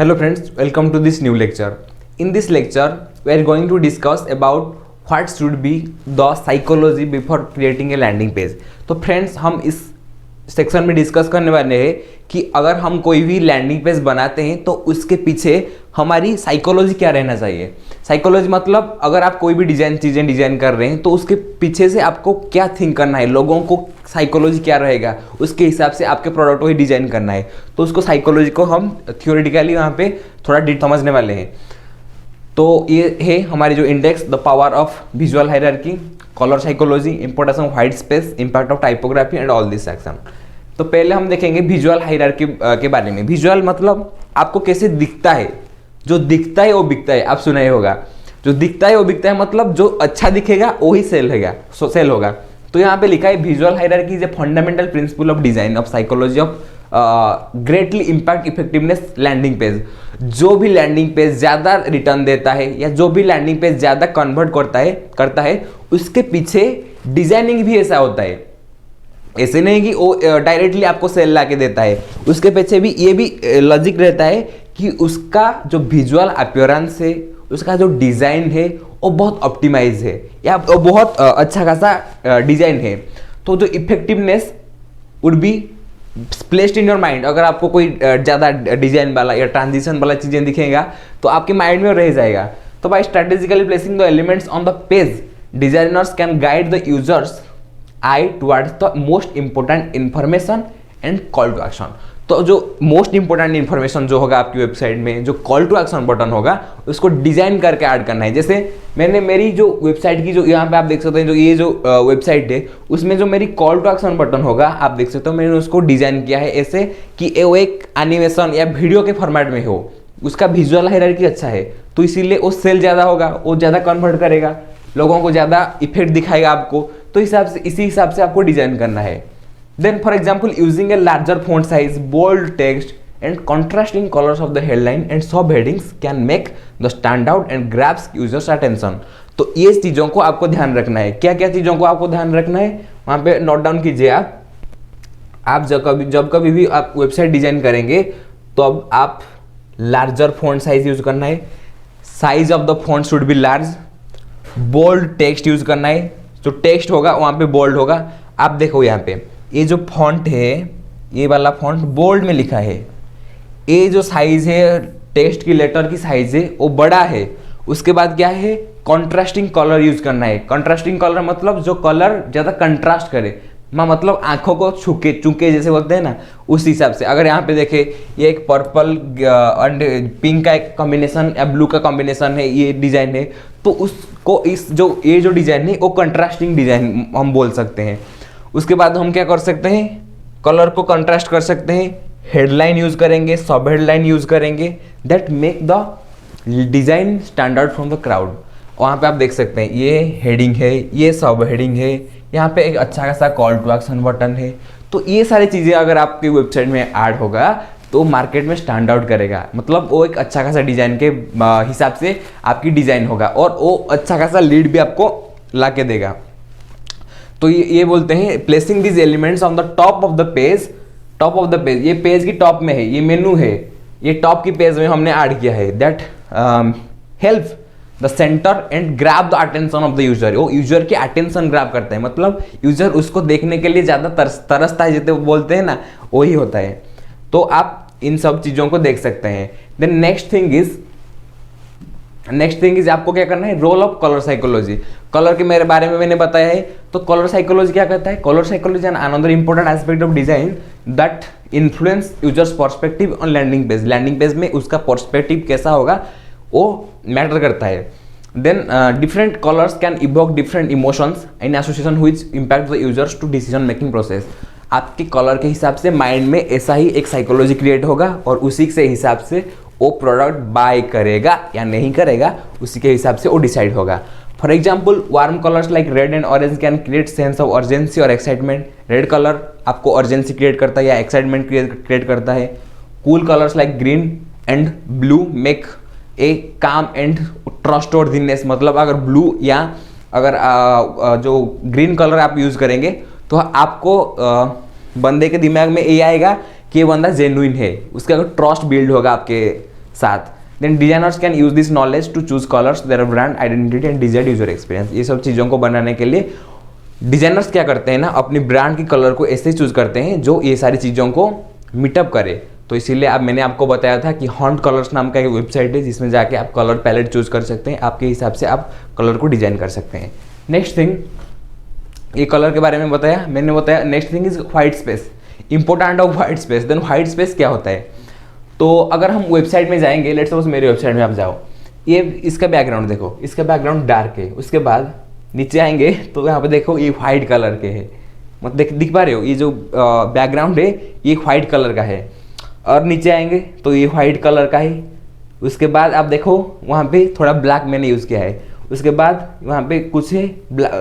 Hello friends, welcome to this new lecture. In this lecture, we are going to discuss about what should be the psychology before creating a landing page. तो friends हम इस section में discuss करने वाले हैं कि अगर हम कोई भी लैंडिंग पेज बनाते हैं तो उसके पीछे हमारी साइकोलॉजी क्या रहना चाहिए। साइकोलॉजी मतलब अगर आप कोई भी चीज़ें डिजाइन कर रहे हैं तो उसके पीछे से आपको क्या थिंक करना है, लोगों को साइकोलॉजी क्या रहेगा, उसके हिसाब से आपके प्रोडक्ट को ही डिजाइन करना है। तो उसको साइकोलॉजी को हम थियोरेटिकली वहाँ पे थोड़ा डीप समझने वाले हैं। तो ये है हमारी जो index the power of visual hierarchy, colour psychology, importance of white space, impact of typography and all this section. तो पहले हम देखेंगे विजुअल हायरार्की के बारे में। विजुअल मतलब आपको कैसे दिखता है, जो दिखता है वो बिकता है, आप सुना ही होगा। जो दिखता है वो बिकता है मतलब जो अच्छा दिखेगा वही सेल होगा। तो यहाँ पे लिखा है visual hierarchy is a fundamental principle of design of psychology of greatly impact effectiveness landing page. जो भी लैंडिंग पेज ज़्यादा रिटर्न देता है या जो भी लैंडिंग पेज ज़्यादा कन्वर्ट करता है उसके पीछे डिजाइनिंग भी ऐसा होता है। ऐसे नहीं कि वो डायरेक्टली आपको सेल ला के देता है, उसके पीछे भी ये भी लॉजिक रहता है कि उसका जो विजुअल अपीयरेंस है, उसका जो डिज़ाइन है वो बहुत ऑप्टिमाइज है या वो बहुत अच्छा खासा डिज़ाइन है। तो जो effectiveness would be placed in your mind. अगर आपको कोई ज़्यादा डिजाइन वाला या ट्रांजिशन वाला चीज़ें दिखेगा तो आपके माइंड में रह जाएगा। तो by strategically placing the elements on the page, designers can guide the users eye towards the most important information and call to action. तो जो मोस्ट इंपॉर्टेंट इंफॉर्मेशन जो होगा आपकी वेबसाइट में, जो कॉल टू एक्शन बटन होगा, उसको design करके ऐड करना है। जैसे मैंने मेरी जो वेबसाइट की जो यहाँ पे आप देख सकते हैं, जो ये जो वेबसाइट है उसमें जो मेरी कॉल टू एक्शन बटन होगा आप देख सकते हो, मैंने उसको डिजाइन किया है ऐसे कि वो एक एनिमेशन या वीडियो के फॉर्मेट में हो। उसका विजुअल हायरार्की अच्छा है तो इसीलिए वो सेल ज़्यादा होगा, वो ज़्यादा कन्वर्ट करेगा, लोगों को ज़्यादा इफेक्ट दिखाएगा आपको। तो इसी हिसाब से आपको डिजाइन करना है। Then for example, using a larger font size, bold text and contrasting colors of the headline and subheadings can make the stand out and grabs users attention. तो ये चीज़ों को आपको ध्यान रखना है। क्या क्या चीज़ों को आपको ध्यान रखना है वहाँ पे नोट डाउन कीजिए आप जब कभी भी आप वेबसाइट डिजाइन करेंगे तो अब आप लार्जर फॉन्ट साइज यूज करना है, size of the font should be large, bold text use करना है, जो टेक्स्ट होगा वहाँ पे बोल्ड होगा। आप देखो यहाँ पे ये जो फॉन्ट है, ये वाला फॉन्ट बोल्ड में लिखा है, ये जो साइज है टेक्स्ट की लेटर की साइज है वो बड़ा है। उसके बाद क्या है, कॉन्ट्रास्टिंग कलर यूज करना है। कॉन्ट्रास्टिंग कलर मतलब जो कलर ज़्यादा कंट्रास्ट करे, मतलब आंखों को चुके जैसे बोलते हैं ना, उस हिसाब से। अगर यहाँ पे देखे ये एक पर्पल एंड पिंक का एक कॉम्बिनेशन या ब्लू का कॉम्बिनेशन है, ये डिजाइन है, तो उसको ये जो डिजाइन है वो कंट्रास्टिंग डिजाइन हम बोल सकते हैं। उसके बाद हम क्या कर सकते हैं, कलर को कंट्रास्ट कर सकते हैं, हेडलाइन यूज करेंगे, सब हेडलाइन यूज करेंगे that make the design standard from the crowd. वहाँ पे आप देख सकते हैं ये हेडिंग है, ये सब हेडिंग है, यहाँ पे एक अच्छा खासा कॉल टू एक्शन बटन है। तो ये सारी चीज़ें अगर आपकी वेबसाइट में ऐड होगा तो मार्केट में स्टैंड आउट करेगा, मतलब वो एक अच्छा खासा डिजाइन के हिसाब से आपकी डिजाइन होगा और वो अच्छा खासा लीड भी आपको ला के देगा। तो ये बोलते हैं placing this elements on the top of the page. Top of the page, ये पेज की टॉप में है, ये मेनू है, ये टॉप की पेज में हमने ऐड किया है। That help the centre and grab the attention of the user. वो यूजर की अटेंशन ग्रैब करता है, मतलब यूजर उसको देखने के लिए ज़्यादा तरसता है, जैसे वो बोलते हैं ना, वही होता है। तो आप इन सब चीज़ों को देख सकते हैं। देन नेक्स्ट थिंग इज आपको क्या करना है, role of colour psychology. Colour के मेरे बारे में मैंने बताया है। तो कलर साइकोलॉजी क्या कहता है, colour psychology and another important aspect of design that influence users perspective on landing page. Landing page में उसका पर्सपेक्टिव कैसा होगा वो मैटर करता है। Then different colours can evoke different emotions in association which impact the users to decision making process. आपके colour के हिसाब से माइंड में ऐसा ही एक साइकोलॉजी क्रिएट होगा और उसी से हिसाब से वो प्रोडक्ट बाय करेगा या नहीं करेगा, उसी के हिसाब से वो डिसाइड होगा। For example, warm colours like red and orange can create sense of urgency और एक्साइटमेंट। रेड कलर आपको अर्जेंसी क्रिएट करता है या एक्साइटमेंट क्रिएट करता है। Cool colours like green and blue make a काम एंड ट्रस्टवर्दीनेस। मतलब अगर ब्लू या अगर जो ग्रीन कलर आप यूज़ करेंगे तो आपको बंदे के दिमाग में ये आएगा कि ये बंदा जेन्युइन है, उसका ट्रस्ट बिल्ड होगा आपके 7 then designers can use this knowledge to choose colours their brand identity and desired user experience. ये सब चीज़ों को बनाने के लिए डिजाइनर्स क्या करते हैं ना, अपनी ब्रांड की कलर को ऐसे चूज करते हैं जो ये सारी चीज़ों को मीटअप करे। तो इसीलिए अब मैंने आपको बताया था कि हॉन्ट कलर्स नाम का एक वेबसाइट है जिसमें जाके आप कलर पैलेट चूज कर सकते हैं, आपके हिसाब से आप कलर को डिजाइन कर सकते हैं। नेक्स्ट थिंग, ये कलर के बारे में बताया मैंने बताया। Next thing is white space, important of white space. Then white space क्या होता है, तो अगर हम वेबसाइट में जाएंगे, लेट्स सपोज मेरे वेबसाइट में आप जाओ, ये इसका बैकग्राउंड देखो, इसका बैकग्राउंड डार्क है, उसके बाद नीचे आएंगे तो यहाँ पे देखो ये व्हाइट कलर के है, मतलब दिख पा रहे हो, ये जो बैकग्राउंड है ये व्हाइट कलर का है, और नीचे आएंगे तो ये व्हाइट कलर का है। उसके बाद आप देखो वहाँ पे थोड़ा ब्लैक मैंने यूज़ किया है, उसके बाद वहाँ पे कुछ है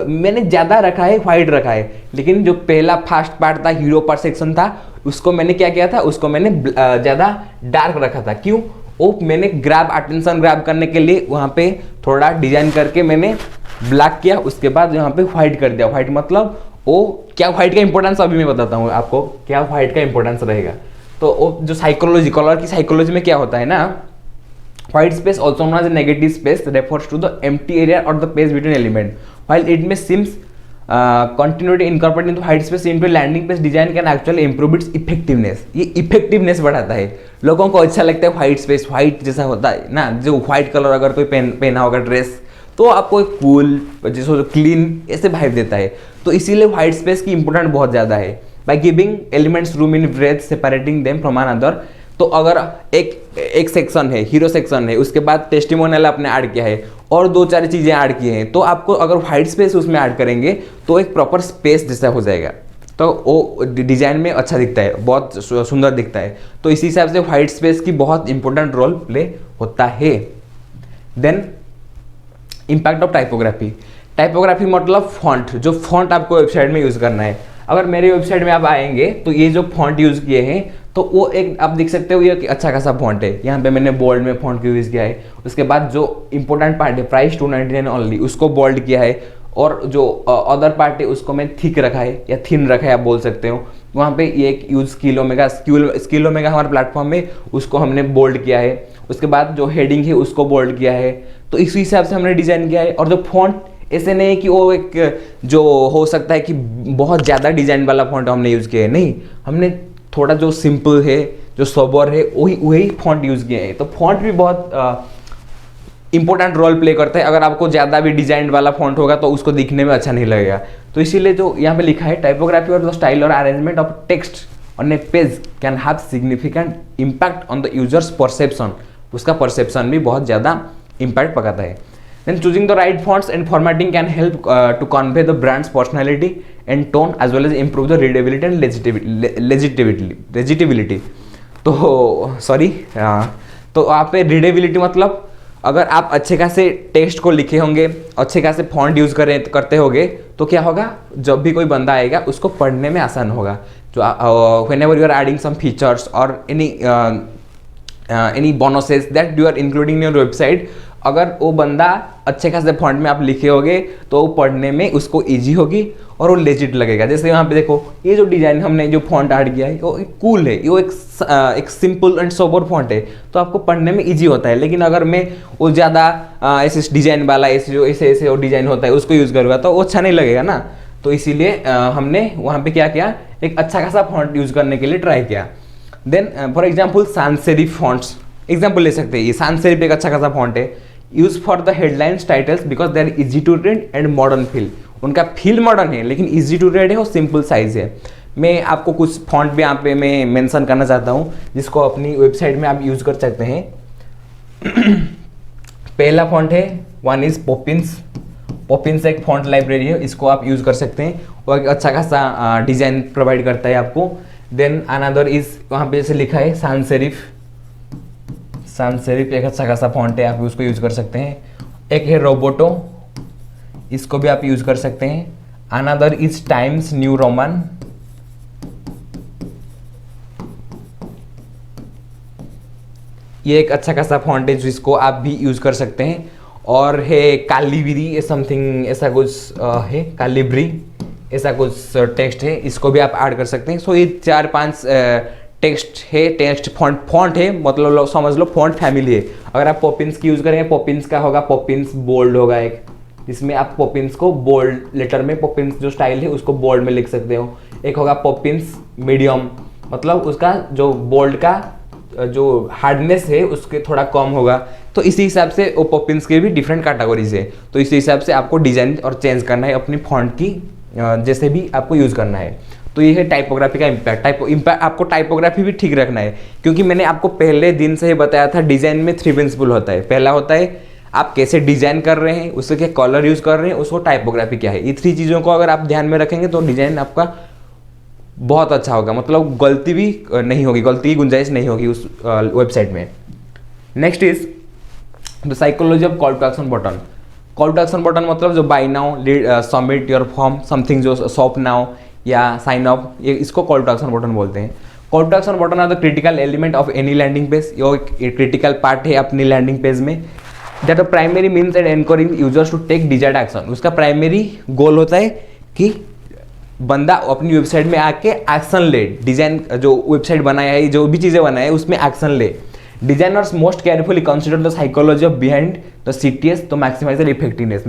मैंने ज़्यादा रखा है, व्हाइट रखा है, लेकिन जो पहला फर्स्ट पार्ट था, हीरो पार्ट सेक्शन था, उसको मैंने क्या किया था, उसको मैंने ज़्यादा डार्क रखा था। क्यों? वो मैंने अटेंशन ग्रैब करने के लिए वहाँ पे थोड़ा डिजाइन करके मैंने ब्लैक किया, उसके बाद यहाँ पे व्हाइट कर दिया। व्हाइट मतलब वो क्या, व्हाइट का इंपॉर्टेंस अभी मैं बताता हूँ आपको क्या व्हाइट का इंपॉर्टेंस रहेगा। तो वो जो साइकोलॉजी, कलर की साइकोलॉजी में क्या होता है ना, white space also known as negative space refers to the empty area और the space between element while it may seems continuity incorporated into white space into landing page design can actually improve its effectiveness। ये effectiveness बढ़ाता है, लोगों को अच्छा लगता है white space, white जैसा होता है ना, जो व्हाइट कलर अगर कोई पहना होगा ड्रेस तो आपको एक कूल जैसे क्लीन ऐसे वाइब देता है। तो इसीलिए व्हाइट स्पेस की इंपॉर्टेंट बहुत ज़्यादा है। By giving elements room in breath separating them from another, तो अगर एक सेक्शन है, हीरो सेक्शन है, उसके बाद टेस्टिमोनियल आपने ऐड किया है और 2-4 चीज़ें ऐड की हैं, तो आपको अगर व्हाइट स्पेस उसमें ऐड करेंगे तो एक प्रॉपर स्पेस जैसा हो जाएगा, तो वो डिज़ाइन में अच्छा दिखता है, बहुत सुंदर दिखता है। तो इसी हिसाब से व्हाइट स्पेस की बहुत इंपॉर्टेंट रोल प्ले होता है। Then impact of typography. Typography मतलब फॉन्ट, जो फॉन्ट आपको वेबसाइट में यूज़ करना है। अगर मेरे वेबसाइट में आप आएंगे तो ये जो फॉन्ट यूज़ किए हैं तो वो एक आप देख सकते हो, ये अच्छा खासा फॉन्ट है। यहाँ पे मैंने बोल्ड में फॉन्ट क्यों यूज़ किया है। उसके बाद जो इंपॉर्टेंट पार्ट है प्राइस 299 ओनली, उसको बोल्ड किया है, और जो अदर पार्ट है उसको मैं थिक रखा है या थिन रखा है आप बोल सकते हो। वहाँ पे ये एक यूज़ स्किल ओमेगा हमारे प्लेटफॉर्म में, उसको हमने बोल्ड किया है। उसके बाद जो हेडिंग है उसको बोल्ड किया है। तो इसी हिसाब से हमने डिज़ाइन किया है। और जो फॉन्ट ऐसे नहीं कि वो एक जो हो सकता है कि बहुत ज़्यादा डिज़ाइन वाला फॉन्ट हमने यूज़ किया है, नहीं, हमने थोड़ा जो सिंपल है, जो सोबर है, वही फॉन्ट यूज़ किए हैं। तो फॉन्ट भी बहुत इंपॉर्टेंट रोल प्ले करता है। अगर आपको ज़्यादा भी डिजाइन वाला फॉन्ट होगा तो उसको दिखने में अच्छा नहीं लगेगा। तो इसीलिए जो यहाँ पे लिखा है, टाइपोग्राफी और द स्टाइल और arrangement of text on A page can have significant impact on the users perception. उसका परसेप्शन भी बहुत ज़्यादा इम्पैक्ट पकाता है। Then choosing the right fonts and formatting can help to convey the brand's personality and tone as well as improve the readability and legitibility। तो sorry, तो आप पे readability मतलब अगर आप अच्छे खासे टेक्स्ट को लिखे होंगे, अच्छे खासे फॉन्ट यूज़ करते होंगे, तो क्या होगा, जब भी कोई बंदा आएगा उसको पढ़ने में आसान होगा। जो whenever you are adding some features or any bonuses that you are including in your website, अगर वो बंदा अच्छे खासे फॉन्ट में आप लिखे होगे तो पढ़ने में उसको इजी होगी और वो लेजिट लगेगा। जैसे यहाँ पे देखो, ये जो डिज़ाइन हमने जो फॉन्ट ऐड किया है वो एक कूल है, वो एक सिंपल एंड सोबर फॉन्ट है, तो आपको पढ़ने में इजी होता है। लेकिन अगर मैं वो ज़्यादा ऐसे डिज़ाइन वाला ऐसे वो डिज़ाइन होता है उसको यूज़ करूँगा तो वो अच्छा नहीं लगेगा ना। तो इसीलिए हमने वहाँ पर क्या किया, एक अच्छा खासा फॉन्ट यूज़ करने के लिए ट्राई किया। Then for example sans serif fonts example ले सकते हैं। ये sans serif एक अच्छा खासा फॉन्ट है, use for the headlines titles because they are easy to read and modern feel. उनका फील मॉडर्न है लेकिन इजी टू रीड है और सिंपल साइज है। मैं आपको कुछ फॉन्ट भी यहाँ पे मैं मेंशन करना चाहता हूँ जिसको अपनी वेबसाइट में आप यूज़ कर सकते हैं। पहला फॉन्ट है, वन इज पॉपिंस। पॉपिंस एक फॉन्ट लाइब्रेरी है, इसको आप यूज़ कर सकते हैं और अच्छा खासा डिज़ाइन प्रोवाइड करता है आपको। देन अनदर इज, वहाँ पे जैसे लिखा है sans serif। sans serif एक अच्छा खासा फॉन्ट है, आप उसको यूज़ कर सकते हैं। एक है रोबोटो, इसको भी आप यूज़ कर सकते हैं। Another is times new Roman. ये एक अच्छा खासा फॉन्ट है जिसको आप भी यूज़ कर सकते हैं। और है कालीब्री समथिंग ऐसा कुछ है, कालीब्री ऐसा कुछ टेक्स्ट है, इसको भी आप ऐड कर सकते हैं। सो ये 4-5 टेक्स्ट है, टेक्स्ट फॉन्ट है, मतलब समझ लो फॉन्ट फैमिली है। अगर आप पॉपिंस की यूज़ करेंगे, पॉपिंस का होगा, पॉपिंस बोल्ड होगा एक, जिसमें आप पॉपिंस को बोल्ड लेटर में, पॉपिंस जो स्टाइल है उसको बोल्ड में लिख सकते हो। एक होगा पॉपिंस मीडियम, मतलब उसका जो बोल्ड का जो हार्डनेस है उसके थोड़ा कम होगा। तो इसी हिसाब से वो पॉपिंस के भी डिफरेंट कैटेगरीज है। तो इसी हिसाब से आपको डिजाइन और चेंज करना है अपनी फॉन्ट की, जैसे भी आपको यूज़ करना है। तो ये है टाइपोग्राफी का इम्पैक्ट। आपको टाइपोग्राफी भी ठीक रखना है, क्योंकि मैंने आपको पहले दिन से ही बताया था डिजाइन में 3 प्रिंसिपल होता है। पहला होता है आप कैसे डिजाइन कर रहे हैं, उसके क्या कलर यूज़ कर रहे हैं, उसको टाइपोग्राफी क्या है। ये 3 चीज़ों को अगर आप ध्यान में रखेंगे तो डिजाइन आपका बहुत अच्छा होगा, मतलब गलती भी नहीं होगी, गलती की गुंजाइश नहीं होगी उस वेबसाइट में। Next is the psychology of call to action button. Call to action button मतलब जो buy now, submit your form, something जो शॉप नाउ या साइन अप, ये इसको कॉल टू एक्शन बटन बोलते हैं। Call to action button are the critical element of any landing page. ये critical part है अपनी लैंडिंग पेज में। That primary means and encouraging users to take desired action. उसका primary goal होता है कि बंदा अपनी वेबसाइट में आके एक्शन ले, डिजाइन जो वेबसाइट बनाया है, जो भी चीज़ें बनाया है उसमें एक्शन ले। Designers most carefully consider the psychology of behind the CTAs to maximize the effectiveness.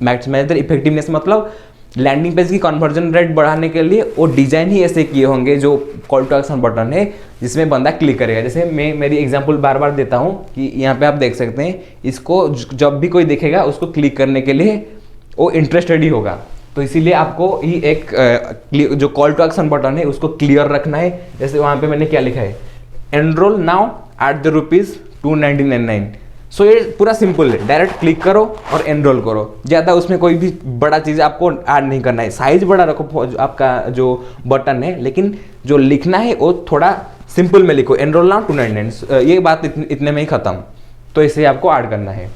Maximize the effectiveness मतलब लैंडिंग पेज की कन्वर्जन रेट बढ़ाने के लिए वो डिजाइन ही ऐसे किए होंगे जो कॉल टू एक्शन बटन है जिसमें बंदा क्लिक करेगा। जैसे मैं मेरी एग्जांपल बार बार देता हूँ कि यहाँ पे आप देख सकते हैं, इसको जब भी कोई देखेगा उसको क्लिक करने के लिए वो इंटरेस्टेड ही होगा। तो इसीलिए आपको ही एक जो कॉल टू एक्शन बटन है उसको क्लियर रखना है। जैसे वहाँ पे मैंने क्या लिखा है, एनरोल नाउ एट द ₹299। सो ये पूरा सिंपल है, डायरेक्ट क्लिक करो और एनरोल करो। ज़्यादा उसमें कोई भी बड़ा चीज़ आपको ऐड नहीं करना है। साइज बड़ा रखो आपका जो बटन है, लेकिन जो लिखना है वो थोड़ा सिंपल में लिखो, एनरोल नाउ 299। ये बात इतने में ही खत्म। तो इसे आपको ऐड करना है।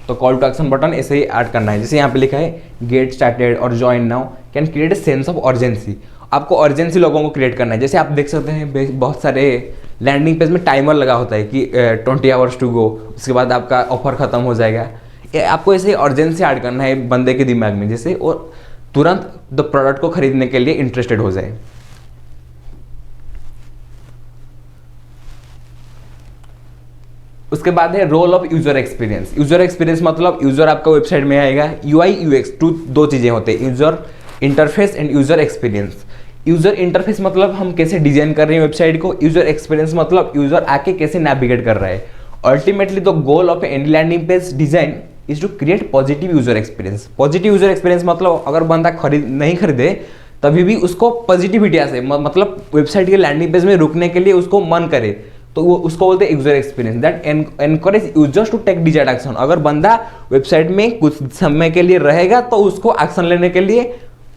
तो कॉल टू एक्शन बटन ऐसे ही ऐड करना है। जैसे यहाँ पे लिखा है गेट स्टार्टेड और join now can create a sense of urgency. आपको अर्जेंसी लोगों को क्रिएट करना है। जैसे आप देख सकते हैं बहुत सारे लैंडिंग पेज में टाइमर लगा होता है कि 20 आवर्स टू गो, उसके बाद आपका ऑफर खत्म हो जाएगा। आपको ऐसे अर्जेंसी ऐड करना है बंदे के दिमाग में, जैसे वो तुरंत द प्रोडक्ट को खरीदने के लिए इंटरेस्टेड हो जाए। उसके बाद है role of user experience. User experience मतलब यूजर आपका वेबसाइट में आएगा, यूआई यूएक्स, दो चीजें होते हैं, user interface and user experience. User interface मतलब हम कैसे डिजाइन कर रहे हैं वेबसाइट को, यूजर एक्सपीरियंस मतलब यूजर आके कैसे नेविगेट कर रहा है। Ultimately the goal of any landing page design is to create positive user experience. Positive user experience मतलब अगर बंदा नहीं खरीदे तभी भी उसको पॉजिटिविटी से, मतलब वेबसाइट के लैंडिंग पेज में रुकने के लिए उसको मन करे, तो वो उसको बोलते हैं user experience. That encourage users to take desired action. अगर बंदा वेबसाइट में कुछ समय के लिए रहेगा तो उसको एक्शन लेने के लिए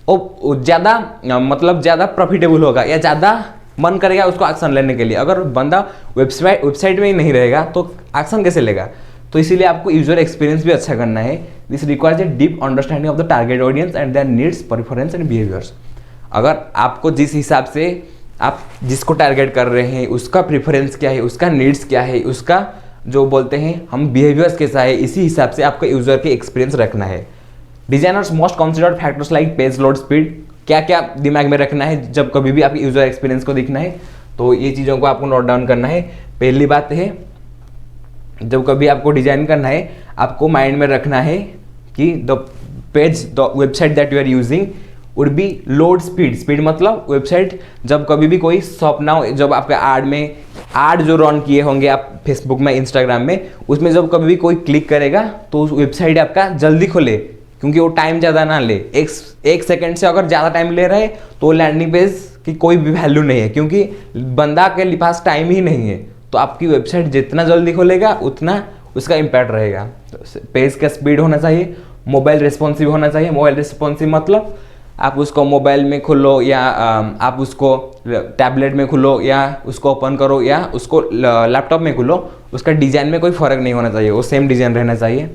वो ज़्यादा मतलब ज़्यादा प्रॉफिटेबल होगा या ज़्यादा मन करेगा उसको एक्शन लेने के लिए। अगर बंदा वेबसाइट में ही नहीं रहेगा तो एक्शन कैसे लेगा। तो इसीलिए आपको यूजर एक्सपीरियंस भी अच्छा करना है। This requires a deep understanding of the target audience and there needs, preference and behaviours. अगर आपको जिस हिसाब से आप जिसको टारगेट कर रहे हैं उसका प्रेफरेंस क्या है, उसका नीड्स क्या है, उसका जो बोलते हैं हम बिहेवियर्स कैसा है, इसी हिसाब से आपको यूजर के एक्सपीरियंस रखना है। Designers most considered factors like page load speed, क्या क्या दिमाग में रखना है जब कभी भी आपके यूजर एक्सपीरियंस को देखना है, तो ये चीज़ों को आपको नोट डाउन करना है। पहली बात है, जब कभी आपको डिजाइन करना है आपको माइंड में रखना है कि the website that you are using would be load speed. Speed मतलब वेबसाइट जब कभी भी कोई शॉप नाउ, जब आपके ऐड जो रन किए होंगे आप फेसबुक में, इंस्टाग्राम में, उसमें जब कभी भी कोई क्लिक करेगा तो उस वेबसाइट आपका जल्दी खोले, क्योंकि वो टाइम ज़्यादा ना ले। एक सेकंड से अगर ज़्यादा टाइम ले रहा है तो लैंडिंग पेज की कोई भी वैल्यू नहीं है, क्योंकि बंदा के पास टाइम ही नहीं है। तो आपकी वेबसाइट जितना जल्दी खोलेगा उतना उसका इम्पैक्ट रहेगा। पेज का स्पीड होना चाहिए, मोबाइल रिस्पॉन्सिव होना चाहिए। मोबाइल रिस्पॉन्सिव मतलब आप उसको मोबाइल में खोलो या आप उसको टैबलेट में खोलो या उसको ओपन करो या उसको लैपटॉप में खोलो, उसका डिज़ाइन में कोई फ़र्क नहीं होना चाहिए, वो सेम डिज़ाइन रहना चाहिए।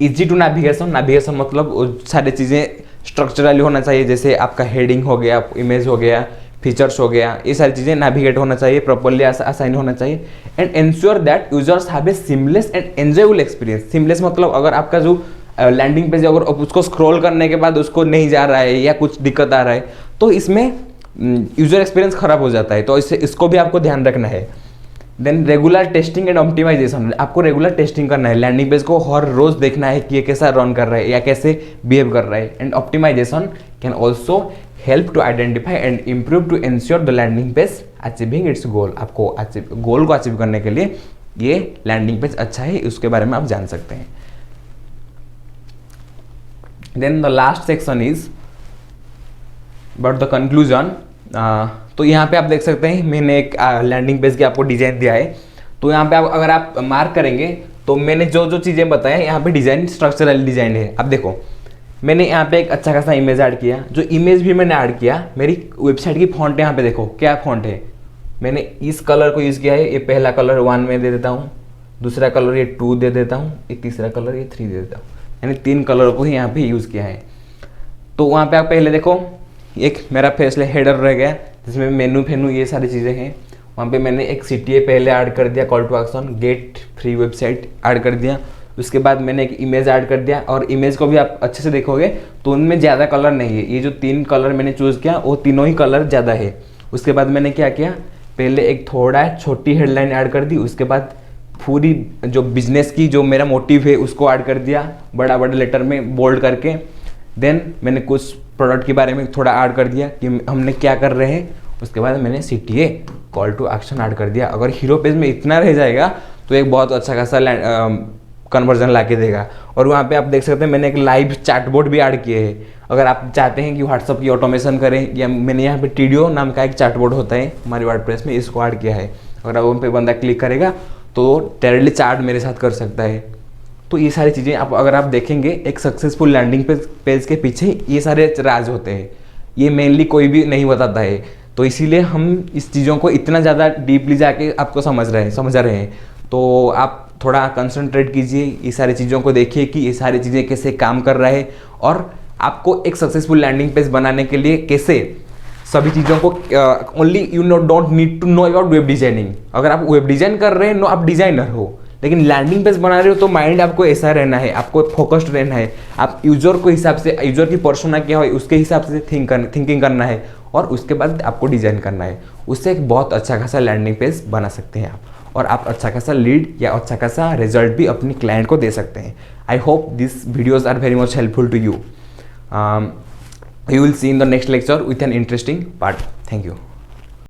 इजी टू नेविगेशन मतलब सारी चीज़ें स्ट्रक्चरली होना चाहिए, जैसे आपका हेडिंग हो गया, इमेज हो गया, फीचर्स हो गया, ये सारी चीज़ें नेविगेट होना चाहिए, प्रॉपर्ली असाइन होना चाहिए। And ensure that users have a seamless and enjoyable experience. Seamless मतलब अगर आपका जो लैंडिंग पेज अगर उसको स्क्रॉल करने के बाद उसको नहीं जा रहा है या कुछ दिक्कत आ रहा है, तो इसमें यूजर एक्सपीरियंस खराब हो जाता है, तो इसको भी आपको ध्यान रखना है। Then regular testing and optimisation, आपको रेगुलर टेस्टिंग करना है, लैंडिंग पेज को हर रोज देखना है कि ये कैसा रन कर रहा है या कैसे बिहेव कर रहा है। And optimization can also help to identify and improve to ensure the landing page achieving its goal. आपको गोल को अचीव करने के लिए ये लैंडिंग पेज अच्छा है, उसके बारे में आप जान सकते हैं। Then the last section is but the conclusion. तो यहाँ पे आप देख सकते हैं मैंने एक लैंडिंग पेज की आपको डिजाइन दिया है। तो यहाँ पे आप अगर आप मार्क करेंगे तो मैंने जो जो चीज़ें बताया यहाँ पे डिजाइन स्ट्रक्चरल डिजाइन है। अब देखो मैंने यहाँ पे एक अच्छा खासा इमेज ऐड किया, जो इमेज भी मैंने ऐड किया मेरी वेबसाइट की फॉन्ट यहाँ पे देखो क्या फॉन्ट है। मैंने इस कलर को यूज़ किया है, ये पहला कलर 1 में दे देता हूँ, दूसरा कलर ये 2 दे देता हूँ, ये तीसरा कलर ये 3 दे देता हूँ, यानी 3 कलर को ही यहाँ पे यूज़ किया है। तो वहाँ पे आप पहले देखो एक मेरा फेसले हेडर रह गया जिसमें मेनू फेनू ये सारी चीज़ें हैं। वहाँ पे मैंने एक CTA पहले ऐड कर दिया, call to action get free website add कर दिया। उसके बाद मैंने एक इमेज ऐड कर दिया, और इमेज को भी आप अच्छे से देखोगे तो उनमें ज़्यादा कलर नहीं है, ये जो 3 कलर मैंने चूज़ किया वो तीनों ही कलर ज़्यादा है। उसके बाद मैंने क्या किया, पहले एक थोड़ा छोटी हेडलाइन ऐड कर दी, उसके बाद पूरी जो बिजनेस की जो मेरा मोटिव है उसको ऐड कर दिया बड़ा बड़ा लेटर में बोल्ड करके। देन मैंने कुछ प्रोडक्ट के बारे में थोड़ा ऐड कर दिया कि हमने क्या कर रहे हैं। उसके बाद मैंने CTA call to action add कर दिया। अगर हीरो पेज में इतना रह जाएगा तो एक बहुत अच्छा खासा कन्वर्जन ला के देगा। और वहाँ पे आप देख सकते हैं मैंने एक लाइव चैटबॉट भी ऐड किए हैं। अगर आप चाहते हैं कि व्हाट्सअप की ऑटोमेशन करें, या मैंने यहाँ पे टीडियो नाम का एक चैटबॉट होता है हमारे वर्डप्रेस में, इसको ऐड किया है। अगर आप उन पर बंदा क्लिक करेगा तो डायरेक्टली चैट मेरे साथ कर सकता है। तो ये सारी चीज़ें आप अगर आप देखेंगे एक सक्सेसफुल लैंडिंग पेज के पीछे ये सारे राज होते हैं, ये मेनली कोई भी नहीं बताता है। तो इसीलिए हम इस चीज़ों को इतना ज़्यादा डीपली जाके आपको समझ रहे हैं। तो आप थोड़ा कंसंट्रेट कीजिए, ये सारी चीज़ों को देखिए कि ये सारी चीज़ें कैसे काम कर रहा है, और आपको एक सक्सेसफुल लैंडिंग पेज बनाने के लिए कैसे सभी चीज़ों को only don't need to know about web designing. अगर आप वेब डिजाइन कर रहे हैं नो आप डिजाइनर हो, लेकिन लैंडिंग पेज बना रहे हो तो माइंड आपको ऐसा रहना है, आपको फोकस्ड रहना है। आप यूजर को हिसाब से, यूजर की पर्सोना क्या हो उसके हिसाब से थिंकिंग करना है, और उसके बाद आपको डिजाइन करना है। उससे एक बहुत अच्छा खासा लैंडिंग पेज बना सकते हैं आप, और आप अच्छा खासा लीड या अच्छा खासा रिजल्ट भी अपनी क्लाइंट को दे सकते हैं। I hope this videos are very much helpful to you. You will see in the next lecture with an interesting part. Thank you.